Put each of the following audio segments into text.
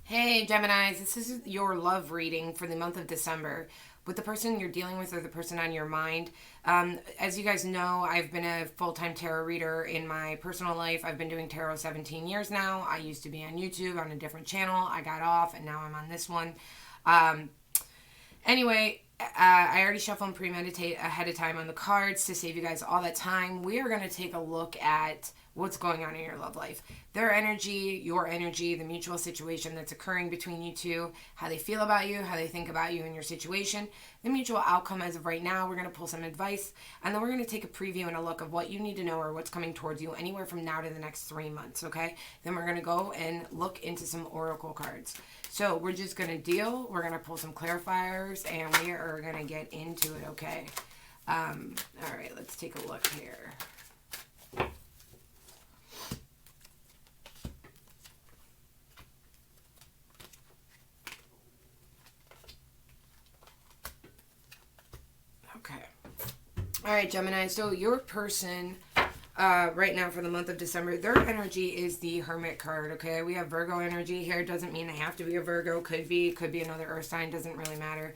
Hey, Geminis, this is your love reading for the month of December with the person you're dealing with or the person on your mind. As you guys know, I've been a full time tarot reader in my personal life. I've been doing tarot 17 years now. I used to be on YouTube on a different channel. I got off and now I'm on this one. Um, Anyway, I already shuffle and premeditate ahead of time on the cards to save you guys all that time. We are going to take a look at what's going on in your love life. Their energy, your energy, the mutual situation that's occurring between you two, how they feel about you, how they think about you and your situation, the mutual outcome as of right now. We're going to pull some advice, and then we're going to take a preview and a look of what you need to know or what's coming towards you anywhere from now to the next 3 months, okay? Then we're going to go and look into some oracle cards. So we're just going to we're going to pull some clarifiers, and we are going to get into it, okay? All right, let's take a look here. Okay. All right, Gemini. So your person right now for the month of December, their energy is the Hermit card, okay? We have Virgo energy here. Doesn't mean they have to be a Virgo. Could be another earth sign. Doesn't really matter.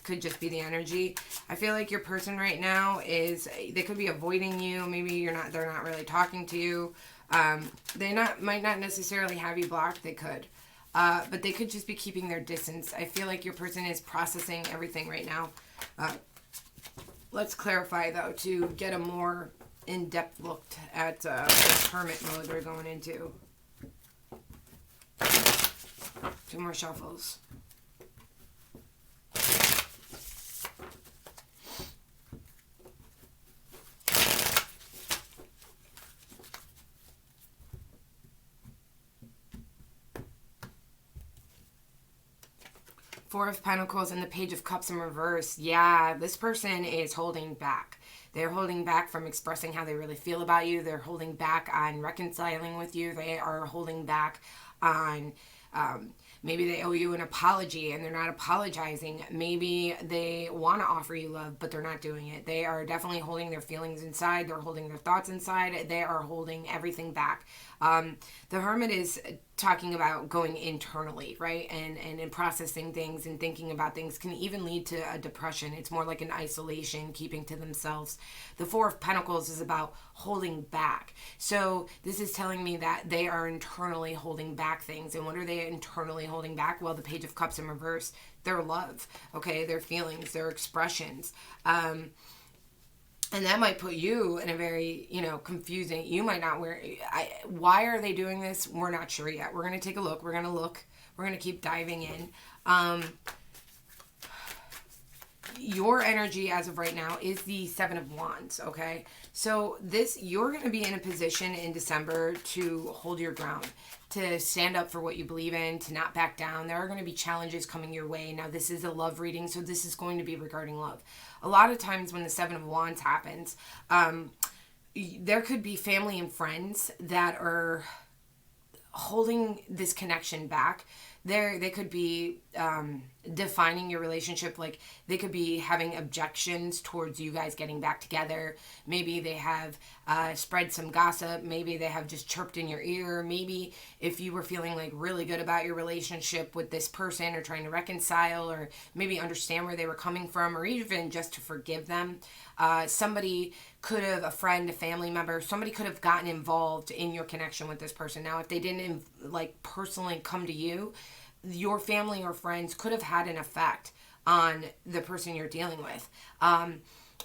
Could just be the energy. I feel like your person right now they could be avoiding you. Maybe they're not really talking to you. Might not necessarily have you blocked. They could. But they could just be keeping their distance. I feel like your person is processing everything right now. Let's clarify, though, to get a more in-depth look at the hermit mode they're going into. Two more shuffles. Four of Pentacles and the Page of Cups in reverse. Yeah, this person is holding back. They're holding back from expressing how they really feel about you. They're holding back on reconciling with you. They are holding back on maybe they owe you an apology and they're not apologizing. Maybe they want to offer you love, but they're not doing it. They are definitely holding their feelings inside. They're holding their thoughts inside. They are holding everything back. The Hermit is talking about going internally, right? And in processing things and thinking about things can even lead to a depression. It's more like an isolation, keeping to themselves. The Four of Pentacles is about holding back. So this is telling me that they are internally holding back things. And what are they internally holding back? Well, the Page of Cups in reverse, their love, okay, their feelings, their expressions. And that might put you in a very, confusing, you might not why are they doing this? We're not sure yet. We're going to take a look. We're going to keep diving in. Your energy as of right now is the Seven of Wands, okay? So you're going to be in a position in December to hold your ground, to stand up for what you believe in, to not back down. There are going to be challenges coming your way. Now, this is a love reading, so this is going to be regarding love. A lot of times when the Seven of Wands happens, there could be family and friends that are holding this connection back. They could be defining your relationship, like they could be having objections towards you guys getting back together. Maybe they have spread some gossip. Maybe they have just chirped in your ear. Maybe if you were feeling like really good about your relationship with this person or trying to reconcile or maybe understand where they were coming from or even just to forgive them, somebody could have, a friend, a family member, somebody could have gotten involved in your connection with this person. Now, if they didn't personally come to you, your family or friends could have had an effect on the person you're dealing with.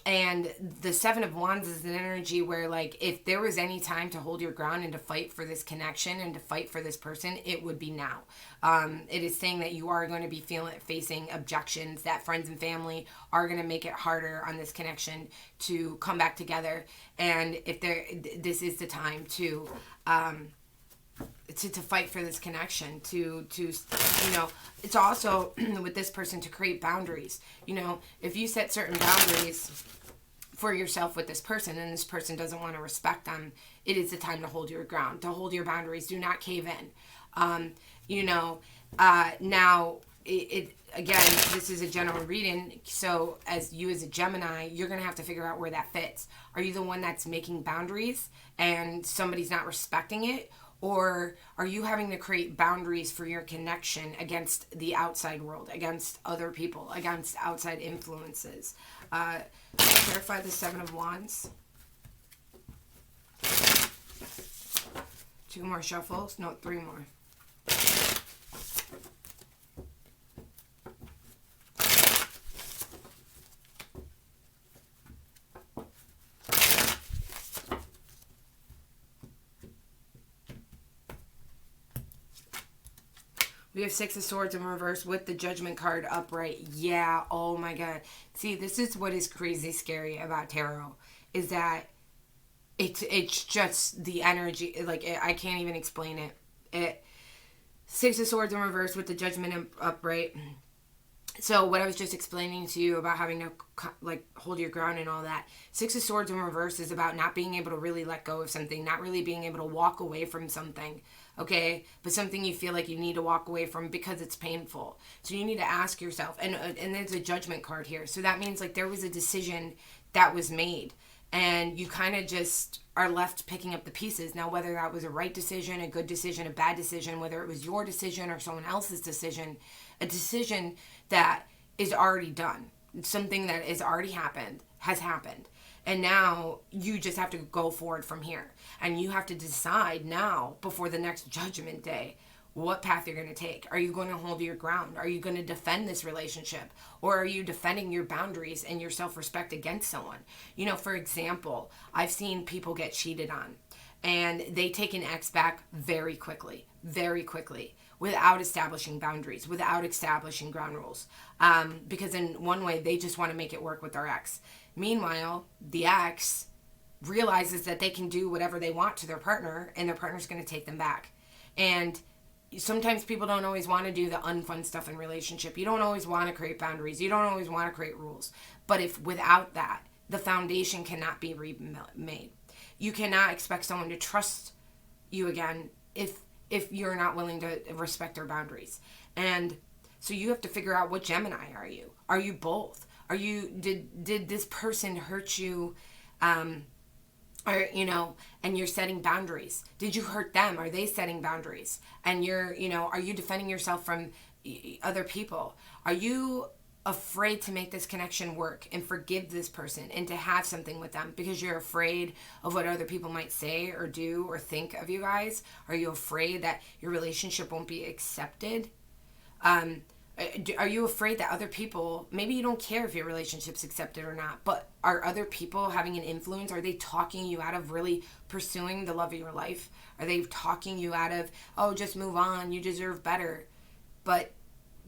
And the Seven of Wands is an energy where, if there was any time to hold your ground and to fight for this connection and to fight for this person, it would be now. It is saying that you are going to be facing objections, that friends and family are going to make it harder on this connection to come back together. And this is the time to fight for this connection, to it's also with this person to create boundaries. If you set certain boundaries for yourself with this person and this person doesn't want to respect them, it is the time to hold your ground, to hold your boundaries. Do not cave in. Now again, this is a general reading, so as a Gemini, you're going to have to figure out where that fits. Are you the one that's making boundaries and somebody's not respecting it? Or are you having to create boundaries for your connection against the outside world, against other people, against outside influences? Clarify the Seven of Wands. Two more shuffles. No, three more. We have Six of Swords in reverse with the Judgment card upright. Yeah, oh my God. See, this is what is crazy scary about tarot, is that it's just the energy. Like, I can't even explain it. Six of Swords in reverse with the Judgment upright. So what I was just explaining to you about having to like hold your ground and all that. Six of Swords in reverse is about not being able to really let go of something, not really being able to walk away from something, okay? But something you feel like you need to walk away from because it's painful. So you need to ask yourself, and there's a Judgment card here. So that means like there was a decision that was made, and you kind of just are left picking up the pieces. Now, whether that was a right decision, a good decision, a bad decision, whether it was your decision or someone else's decision, a decision that is already done, something that has already happened, has happened. And now you just have to go forward from here. And you have to decide now, before the next Judgment Day, what path you're going to take. Are you going to hold your ground? Are you going to defend this relationship? Or are you defending your boundaries and your self-respect against someone? You know, for example, I've seen people get cheated on, and they take an ex back very quickly, without establishing boundaries, without establishing ground rules. Because in one way, they just want to make it work with their ex. Meanwhile, the ex realizes that they can do whatever they want to their partner, and their partner's going to take them back. And sometimes people don't always want to do the unfun stuff in relationship. You don't always want to create boundaries. You don't always want to create rules. But if without that, the foundation cannot be remade. You cannot expect someone to trust you again if you're not willing to respect their boundaries. And so you have to figure out, what Gemini are you? Are you both? Are you, did this person hurt you, or, you know, and you're setting boundaries? Did you hurt them? Are they setting boundaries? And you're, you know, are you defending yourself from other people? Are you afraid to make this connection work and forgive this person and to have something with them because you're afraid of what other people might say or do or think of you guys? Are you afraid that your relationship won't be accepted? Are you afraid that other people, maybe you don't care if your relationship's accepted or not, but are other people having an influence? Are they talking you out of really pursuing the love of your life? Are they talking you out of, oh, just move on, you deserve better? But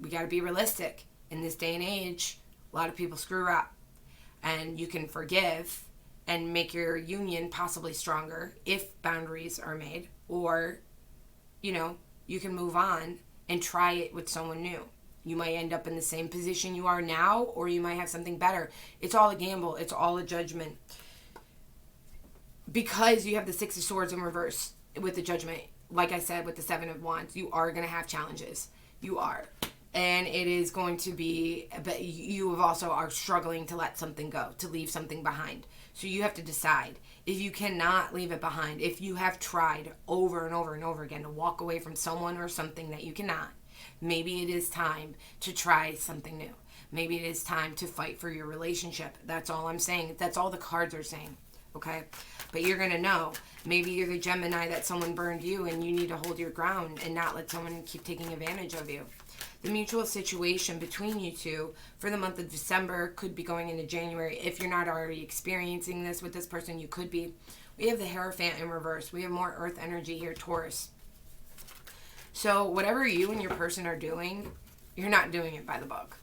we got to be realistic. In this day and age, a lot of people screw up. And you can forgive and make your union possibly stronger if boundaries are made. Or, you know, you can move on and try it with someone new. You might end up in the same position you are now, or you might have something better. It's all a gamble. It's all a judgment. Because you have the Six of Swords in reverse with the Judgment, like I said, with the Seven of Wands, you are going to have challenges. You are. And it is going to be, but you have also are struggling to let something go, to leave something behind. So you have to decide. If you cannot leave it behind, if you have tried over and over and over again to walk away from someone or something that you cannot, maybe it is time to try something new. Maybe it is time to fight for your relationship. That's all I'm saying. That's all the cards are saying. Okay? But you're going to know. Maybe you're the Gemini that someone burned you and you need to hold your ground and not let someone keep taking advantage of you. The mutual situation between you two for the month of December could be going into January. If you're not already experiencing this with this person, you could be. We have the Hierophant in reverse. We have more earth energy here, Taurus. So whatever you and your person are doing, you're not doing it by the book.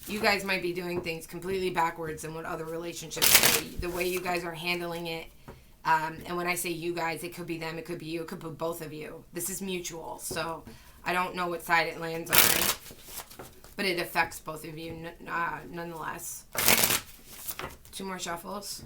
You guys might be doing things completely backwards than what other relationships do. The way you guys are handling it. And when I say you guys, it could be them, it could be you, it could be both of you. This is mutual. So I don't know what side it lands on, but it affects both of you nonetheless. Two more shuffles.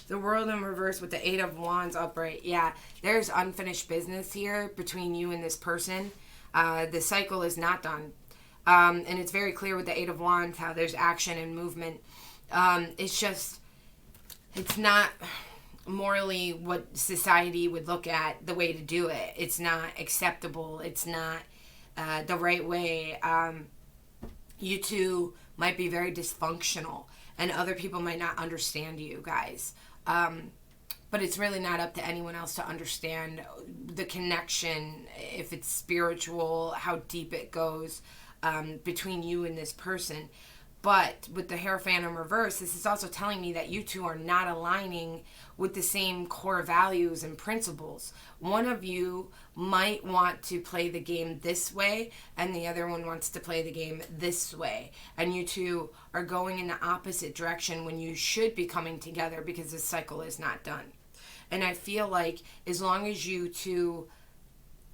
The World in reverse with the Eight of Wands upright. Yeah, there's unfinished business here between you and this person. The cycle is not done. And it's very clear with the Eight of Wands how there's action and movement. It's not morally what society would look at the way to do it. It's not acceptable. It's not the right way. You two might be very dysfunctional, and other people might not understand you guys. But it's really not up to anyone else to understand the connection, if it's spiritual, how deep it goes between you and this person. But with the Hierophant in reverse, this is also telling me that you two are not aligning with the same core values and principles. One of you might want to play the game this way, and the other one wants to play the game this way. And you two are going in the opposite direction when you should be coming together, because this cycle is not done. And I feel like as long as you two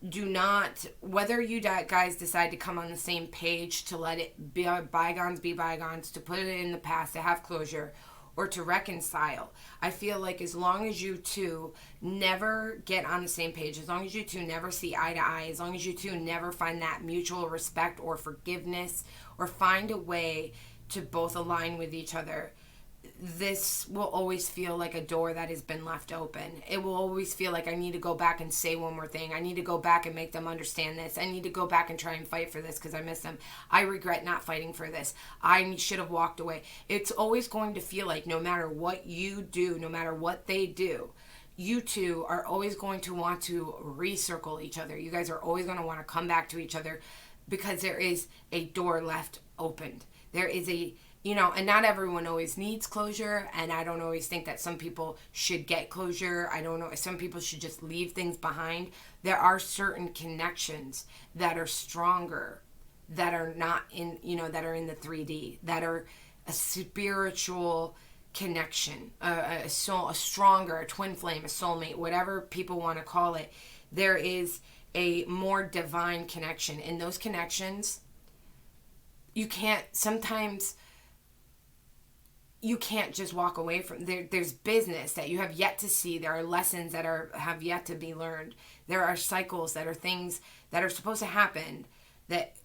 do not, whether you guys decide to come on the same page, to let it be bygones, to put it in the past, to have closure, or to reconcile, I feel like as long as you two never get on the same page, as long as you two never see eye to eye, as long as you two never find that mutual respect or forgiveness, or find a way to both align with each other, this will always feel like a door that has been left open. It will always feel like I need to go back and say one more thing. I need to go back and make them understand this. I need to go back and try and fight for this because I miss them. I regret not fighting for this. I should have walked away. It's always going to feel like no matter what you do, no matter what they do, you two are always going to want to recircle each other. You guys are always going to want to come back to each other because there is a door left opened. There is and not everyone always needs closure, and I don't always think that some people should get closure. I don't know, some people should just leave things behind. There are certain connections that are stronger, that are not in, that are in the 3D, that are a spiritual connection, a stronger, a twin flame, a soulmate, whatever people want to call it. There is a more divine connection. In those connections, you can't just walk away from. There's business that you have yet to see. There are lessons that have yet to be learned. There are cycles that are things that are supposed to happen that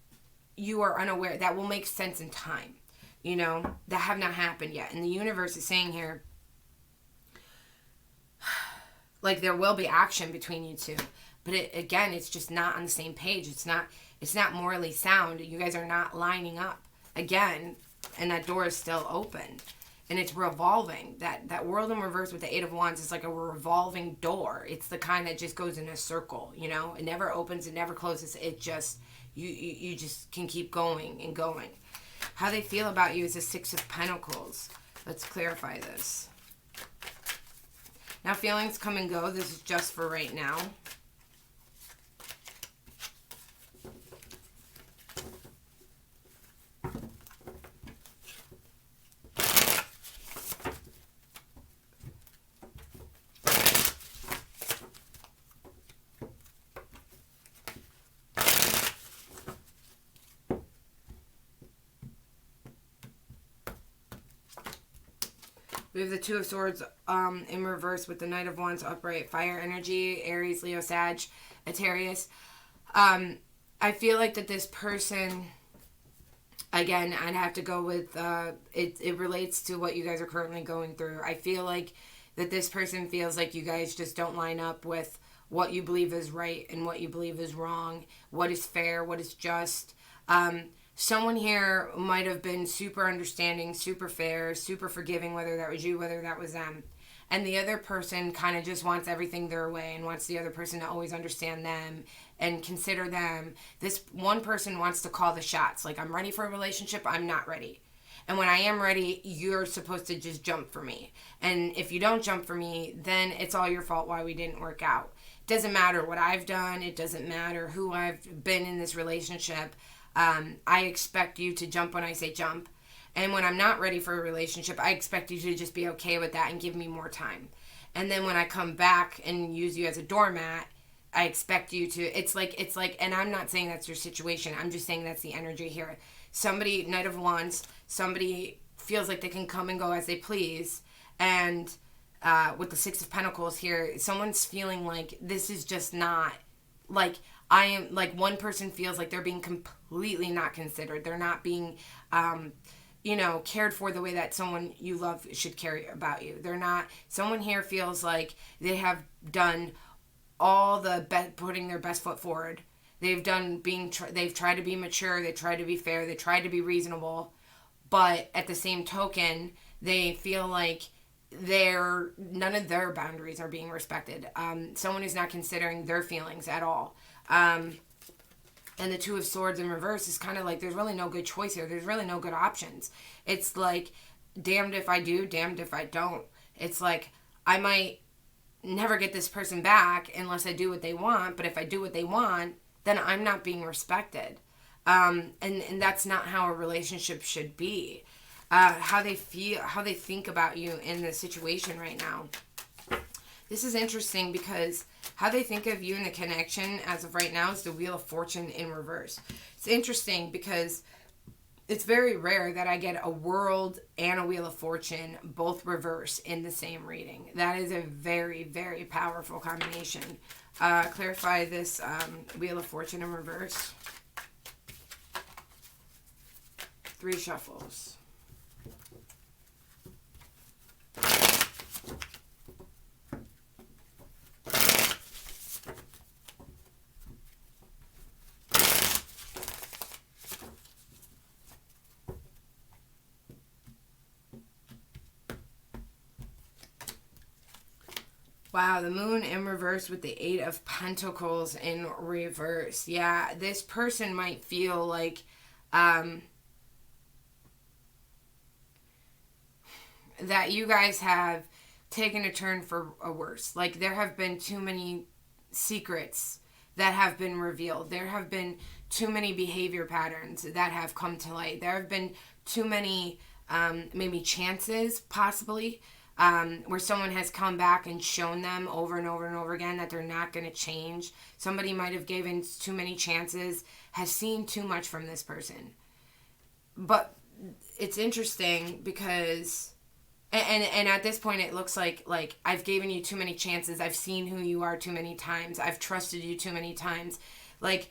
you are unaware, that will make sense in time, that have not happened yet. And the universe is saying here, like, there will be action between you two, but it's just not on the same page. It's not morally sound. You guys are not lining up again, and that door is still open. And it's revolving. That world in reverse with the Eight of Wands is like a revolving door. It's the kind that just goes in a circle, It never opens, it never closes. It just, you just can keep going and going. How they feel about you is the Six of Pentacles. Let's clarify this. Now, feelings come and go. This is just for right now. We have the Two of Swords in reverse with the Knight of Wands upright. Fire energy, Aries, Leo, Sag, Aquarius. I feel like that this person, again, I'd have to go with, it relates to what you guys are currently going through. I feel like that this person feels like you guys just don't line up with what you believe is right and what you believe is wrong, what is fair, what is just. Someone here might have been super understanding, super fair, super forgiving, whether that was you, whether that was them. And the other person kind of just wants everything their way and wants the other person to always understand them and consider them. This one person wants to call the shots. Like, I'm ready for a relationship, I'm not ready. And when I am ready, you're supposed to just jump for me. And if you don't jump for me, then it's all your fault why we didn't work out. It doesn't matter what I've done. It doesn't matter who I've been in this relationship. I expect you to jump when I say jump. And when I'm not ready for a relationship, I expect you to just be okay with that and give me more time. And then when I come back and use you as a doormat, I expect you to, it's like, and I'm not saying that's your situation. I'm just saying that's the energy here. Somebody, Knight of Wands, somebody feels like they can come and go as they please. And with the Six of Pentacles here, someone's feeling like this is just not, like, I am like, one person feels like they're being completely not considered. They're not being, cared for the way that someone you love should care about you. They're not, someone here feels like they have done all the putting their best foot forward. They've they've tried to be mature, they tried to be fair, they tried to be reasonable, but at the same token, they feel like none of their boundaries are being respected. Someone who's not considering their feelings at all. And the Two of Swords in reverse is kind of like, there's really no good choice here. There's really no good options. It's like, damned if I do, damned if I don't. It's like, I might never get this person back unless I do what they want, but if I do what they want, then I'm not being respected. And that's not how a relationship should be. How they feel, how they think about you in the situation right now. This is interesting because how they think of you in the connection as of right now is the Wheel of Fortune in reverse. It's interesting because it's very rare that I get a World and a Wheel of Fortune both reverse in the same reading. That is a very, very powerful combination. Clarify this Wheel of Fortune in reverse. 3 shuffles. Wow, the Moon in reverse with the 8 of Pentacles in reverse. Yeah, this person might feel like that you guys have taken a turn for a worse. Like, there have been too many secrets that have been revealed. There have been too many behavior patterns that have come to light. There have been too many maybe chances, possibly, where someone has come back and shown them over and over and over again that they're not going to change. Somebody might have given too many chances, has seen too much from this person. But it's interesting because, and at this point it looks like I've given you too many chances. I've seen who you are too many times. I've trusted you too many times. Like,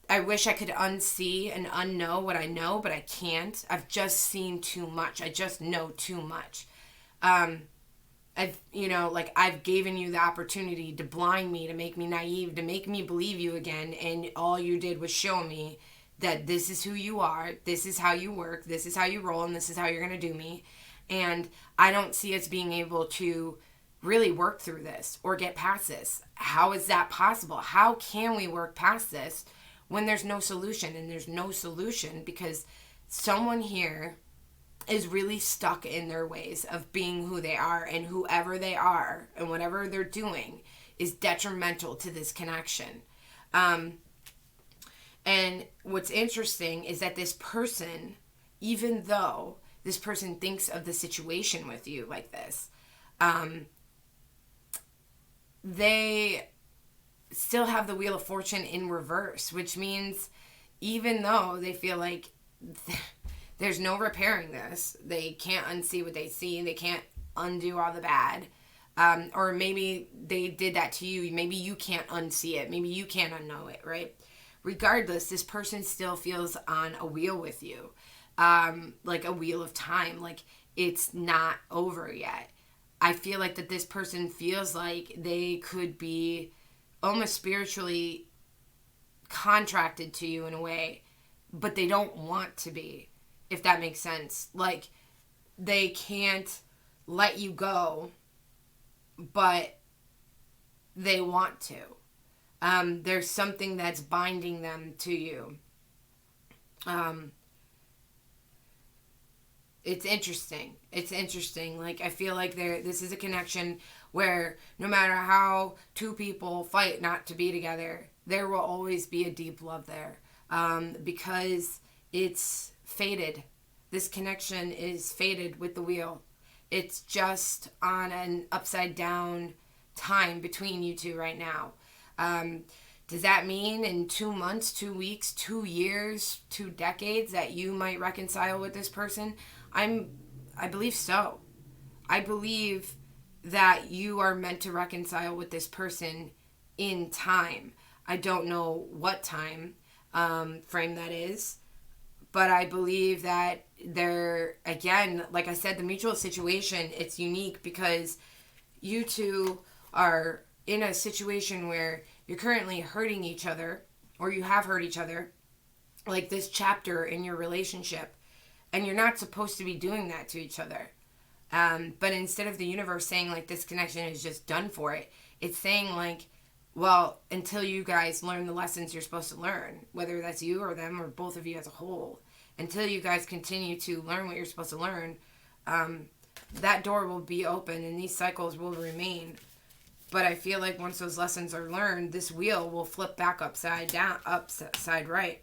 I wish I could unsee and unknow what I know, but I can't. I've just seen too much. I just know too much. I've given you the opportunity to blind me, to make me naive, to make me believe you again, and all you did was show me that this is who you are, this is how you work, this is how you roll, and this is how you're going to do me. And I don't see us being able to really work through this or get past this. How is that possible? How can we work past this when there's no solution? And there's no solution because someone here is really stuck in their ways of being who they are, and whoever they are and whatever they're doing is detrimental to this connection. And what's interesting is that this person, even though this person thinks of the situation with you like this, they still have the Wheel of Fortune in reverse, which means even though they feel like there's no repairing this, they can't unsee what they see, they can't undo all the bad, or maybe they did that to you, maybe you can't unsee it, maybe you can't unknow it, right? Regardless, this person still feels on a wheel with you, like a wheel of time, like it's not over yet. I feel like that this person feels like they could be almost spiritually contracted to you in a way, but they don't want to be, if that makes sense. Like, they can't let you go, but they want to. There's something that's binding them to you. It's interesting. It's interesting. Like, I feel like this is a connection where no matter how two people fight not to be together, there will always be a deep love there. Because it's fated. This connection is fated with the wheel. It's just on an upside down time between you two right now. Does that mean in 2 months, 2 weeks, 2 years, 2 decades that you might reconcile with this person? I believe so. I believe that you are meant to reconcile with this person in time. I don't know what time frame that is. But I believe that there, again, like I said, the mutual situation, it's unique because you two are in a situation where you're currently hurting each other, or you have hurt each other, like this chapter in your relationship, and you're not supposed to be doing that to each other. But instead of the universe saying like this connection is just done for it, it's saying like, well, until you guys learn the lessons you're supposed to learn, whether that's you or them or both of you as a whole, until you guys continue to learn what you're supposed to learn, that door will be open and these cycles will remain. But I feel like once those lessons are learned, this wheel will flip back upside down, upside right.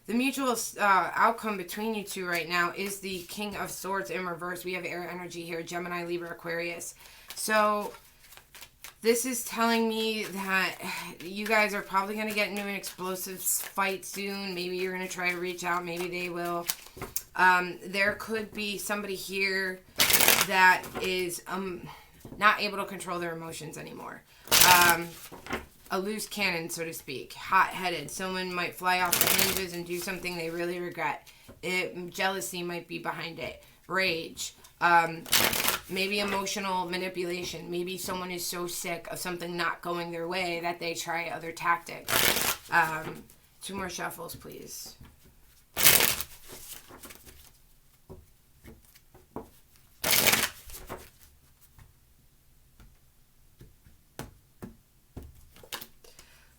The mutual outcome between you two right now is the King of Swords in reverse. We have air energy here, Gemini, Libra, Aquarius. So this is telling me that you guys are probably going to get into an explosive fight soon. Maybe you're going to try to reach out. Maybe they will. There could be somebody here that is not able to control their emotions anymore. A loose cannon, so to speak. Hot-headed. Someone might fly off the hinges and do something they really regret. Jealousy might be behind it. Rage. Maybe emotional manipulation. Maybe someone is so sick of something not going their way that they try other tactics. 2 more shuffles, please.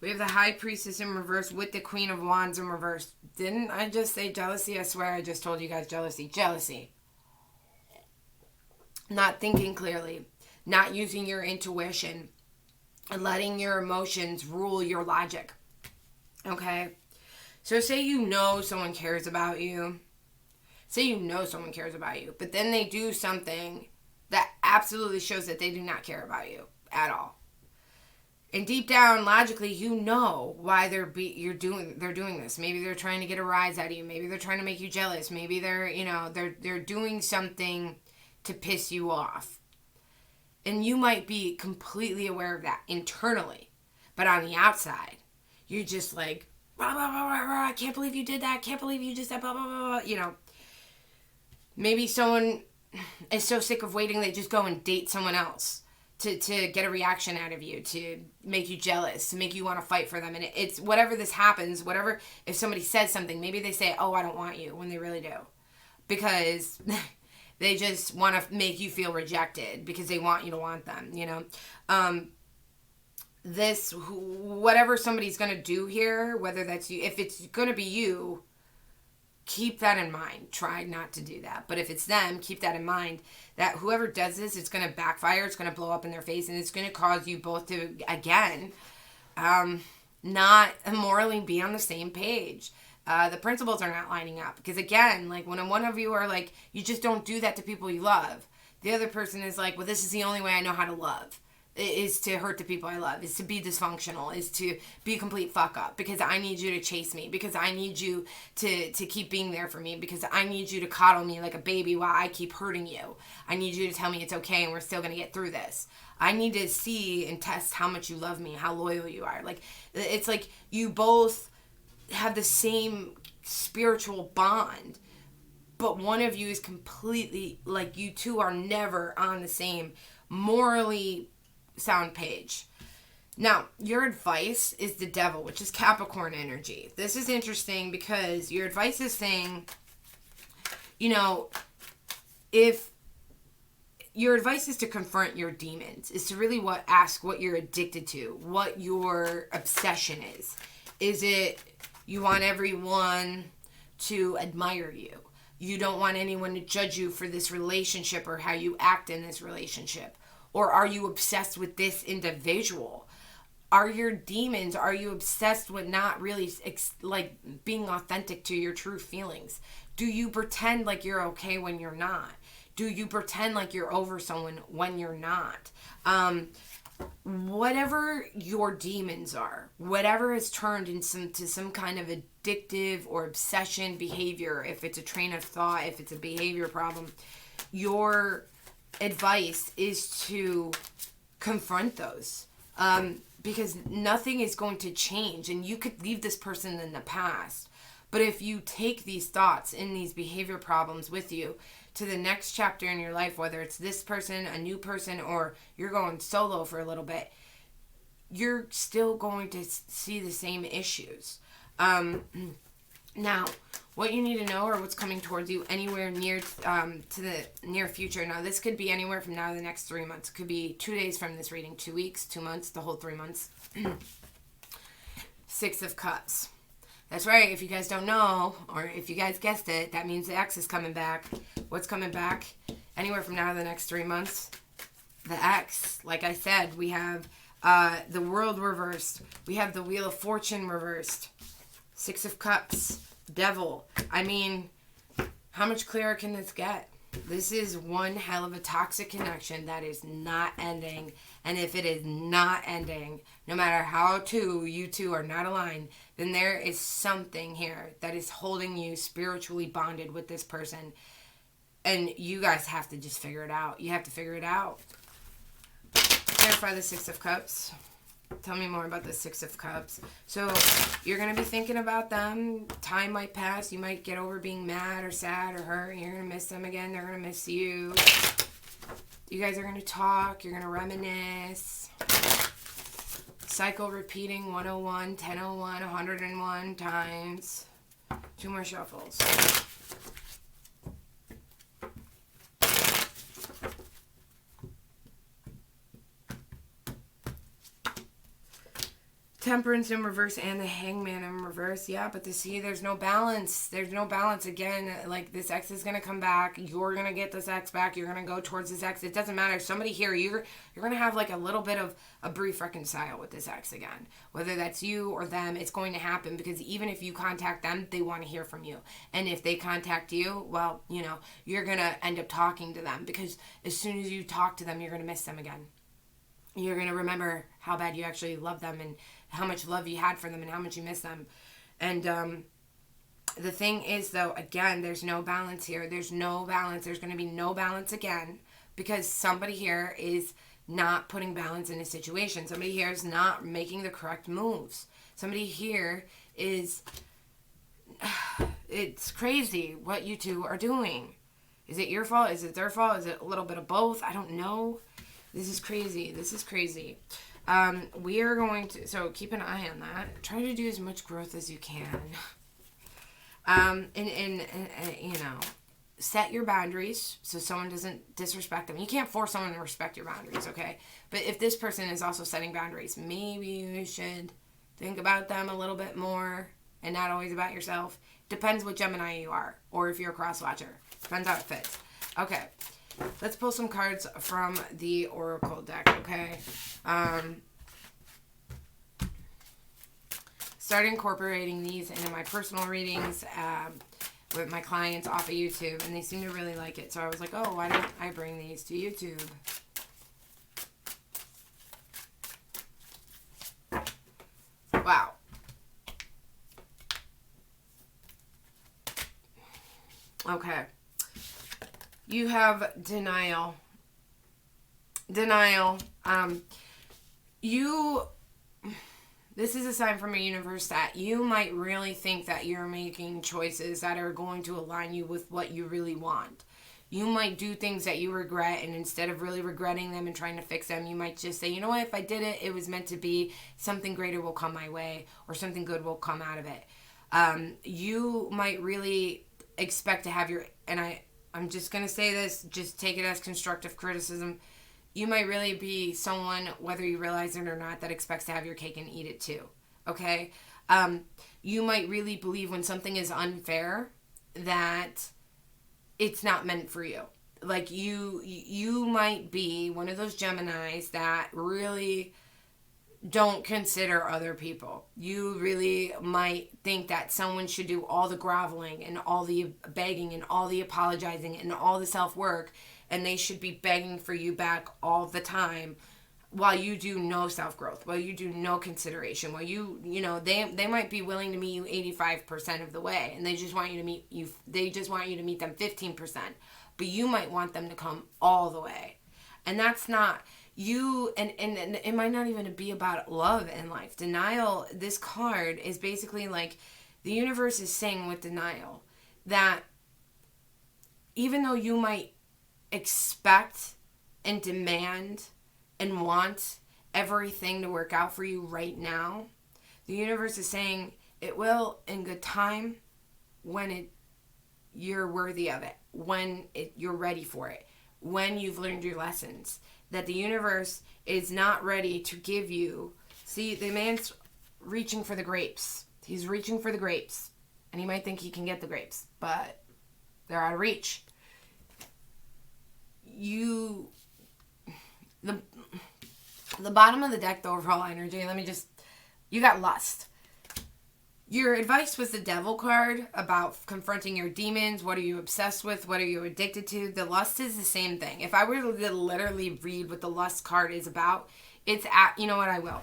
We have the High Priestess in reverse with the Queen of Wands in reverse. Didn't I just say jealousy? I swear I just told you guys jealousy. Jealousy. Not thinking clearly. Not using your intuition. And letting your emotions rule your logic. Okay? So say you know someone cares about you. Say you know someone cares about you. But then they do something that absolutely shows that they do not care about you at all. And deep down, logically, you know why they're doing this. Maybe they're trying to get a rise out of you. Maybe they're trying to make you jealous. Maybe they're doing something to piss you off. And you might be completely aware of that internally. But on the outside, you're just like, blah, blah, blah, blah, blah, I can't believe you did that. I can't believe you just said blah, blah, blah, blah. Maybe someone is so sick of waiting, they just go and date someone else. To get a reaction out of you, to make you jealous, to make you want to fight for them. And it's whatever this happens, whatever, if somebody says something, maybe they say, oh, I don't want you, when they really do. Because they just want to make you feel rejected because they want you to want them, whatever somebody's going to do here, whether that's you, if it's going to be you, keep that in mind. Try not to do that. But if it's them, keep that in mind that whoever does this, it's going to backfire. It's going to blow up in their face. And it's going to cause you both to, again, not morally be on the same page. The principles are not lining up. Because, again, like when one of you are like, you just don't do that to people you love. The other person is like, well, this is the only way I know how to love. Is to hurt the people I love, is to be dysfunctional, is to be a complete fuck up because I need you to chase me, because I need you to keep being there for me, because I need you to coddle me like a baby while I keep hurting you. I need you to tell me it's okay and we're still going to get through this. I need to see and test how much you love me, how loyal you are. Like, it's like you both have the same spiritual bond, but one of you is completely, like, you two are never on the same morally sound page. Now, your advice is the Devil, which is Capricorn energy. This is interesting because your advice is saying, if your advice is to confront your demons, is to really ask what you're addicted to, what your obsession is. Is it you want everyone to admire you? You don't want anyone to judge you for this relationship or how you act in this relationship? Or are you obsessed with this individual? Are your demons, are you obsessed with not really being authentic to your true feelings? Do you pretend like you're okay when you're not? Do you pretend like you're over someone when you're not? Whatever your demons are, whatever is turned into some kind of addictive or obsession behavior, if it's a train of thought, if it's a behavior problem, your advice is to confront those. because nothing is going to change, and you could leave this person in the past. But if you take these thoughts and these behavior problems with you to the next chapter in your life, whether it's this person, a new person, or you're going solo for a little bit, you're still going to see the same issues. Now, what you need to know, or what's coming towards you anywhere near to the near future. Now, this could be anywhere from now to the next 3 months. It could be 2 days from this reading, 2 weeks, 2 months, the whole 3 months. Six of Cups. That's right. If you guys don't know, or if you guys guessed it, that means the ex is coming back. What's coming back? Anywhere from now to the next 3 months. The ex. Like I said, we have the World reversed. We have the Wheel of Fortune reversed. Six of Cups. Devil. I mean, how much clearer can this get? This is one hell of a toxic connection that is not ending. And if it is not ending, no matter how you two are not aligned, then there is something here that is holding you spiritually bonded with this person. And you guys have to just figure it out. You have to figure it out. Clarify the Six of Cups. Tell me more about the Six of Cups. So you're going to be thinking about them. Time might pass. You might get over being mad or sad or hurt. You're going to miss them again. They're going to miss you. You guys are going to talk. You're going to reminisce. Cycle repeating 101, 1001, 101 times. 2 more shuffles. Temperance in reverse and the Hangman in reverse. Yeah, but there's no balance. There's no balance. Again, like, this ex is going to come back. You're going to get this ex back. You're going to go towards this ex. It doesn't matter. Somebody here, you're going to have like a little bit of a brief reconcile with this ex again. Whether that's you or them, it's going to happen, because even if you contact them, they want to hear from you. And if they contact you, well, you're going to end up talking to them, because as soon as you talk to them, you're going to miss them again. You're going to remember how bad you actually love them, and how much love you had for them, and how much you miss them. And the thing is, though, again, there's no balance here. There's no balance. There's going to be no balance again, because somebody here is not putting balance in a situation. Somebody here is not making the correct moves. Somebody here is... It's crazy what you two are doing. Is it your fault? Is it their fault? Is it a little bit of both? I don't know. This is crazy. This is crazy. We are going to, so keep an eye on that. Try to do as much growth as you can. And set your boundaries so someone doesn't disrespect them. You can't force someone to respect your boundaries, okay? But if this person is also setting boundaries, maybe you should think about them a little bit more and not always about yourself. Depends what Gemini you are, or if you're a cross-watcher. Depends how it fits. Okay. Let's pull some cards from the Oracle deck, okay? Start incorporating these into my personal readings with my clients off of YouTube, and they seem to really like it. So I was like, oh, why don't I bring these to YouTube? Wow. Okay. You have denial. Denial. This is a sign from the universe that you might really think that you're making choices that are going to align you with what you really want. You might do things that you regret, and instead of really regretting them and trying to fix them, you might just say, you know what, if I did it, it was meant to be. Something greater will come my way, or something good will come out of it. You might really expect to have I'm just going to say this, just take it as constructive criticism. You might really be someone, whether you realize it or not, that expects to have your cake and eat it too. Okay? You might really believe when something is unfair that it's not meant for you. Like, you might be one of those Geminis that really don't consider other people. You really might think that someone should do all the groveling and all the begging and all the apologizing and all the self-work, and they should be begging for you back all the time, while you do no self-growth, while you do no consideration, while they might be willing to meet you 85% of the way, and they just want you to meet them 15%, but you might want them to come all the way. And that's not, and it might not even be about love in life. Denial, this card is basically like the universe is saying with denial that even though you might expect and demand and want everything to work out for you right now, the universe is saying it will in good time, when you're worthy of it, when you're ready for it, when you've learned your lessons. That the universe is not ready to give you. See, the man's reaching for the grapes. He's reaching for the grapes. And he might think he can get the grapes, but they're out of reach. The bottom of the deck, the overall energy, you got lust. Your advice was the Devil card about confronting your demons. What are you obsessed with? What are you addicted to? The lust is the same thing. If I were to literally read what the lust card is about, you know what, I will.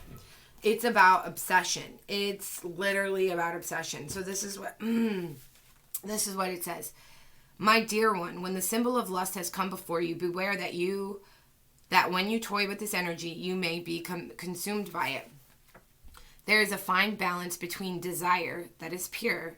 It's about obsession. It's literally about obsession. So this is what it says. My dear one, when the symbol of lust has come before you, beware that when you toy with this energy, you may be consumed by it. There is a fine balance between desire that is pure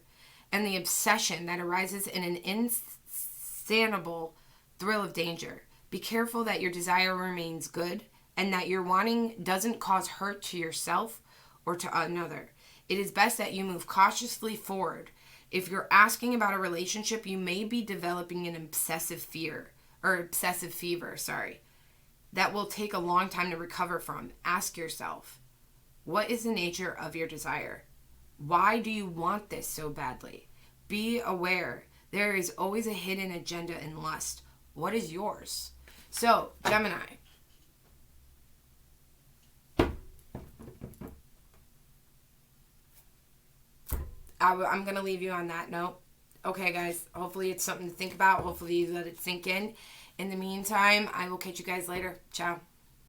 and the obsession that arises in an insatiable thrill of danger. Be careful that your desire remains good and that your wanting doesn't cause hurt to yourself or to another. It is best that you move cautiously forward. If you're asking about a relationship, you may be developing an obsessive fever, that will take a long time to recover from. Ask yourself, what is the nature of your desire? Why do you want this so badly? Be aware. There is always a hidden agenda in lust. What is yours? So, Gemini. I'm going to leave you on that note. Okay, guys. Hopefully it's something to think about. Hopefully you let it sink in. In the meantime, I will catch you guys later. Ciao.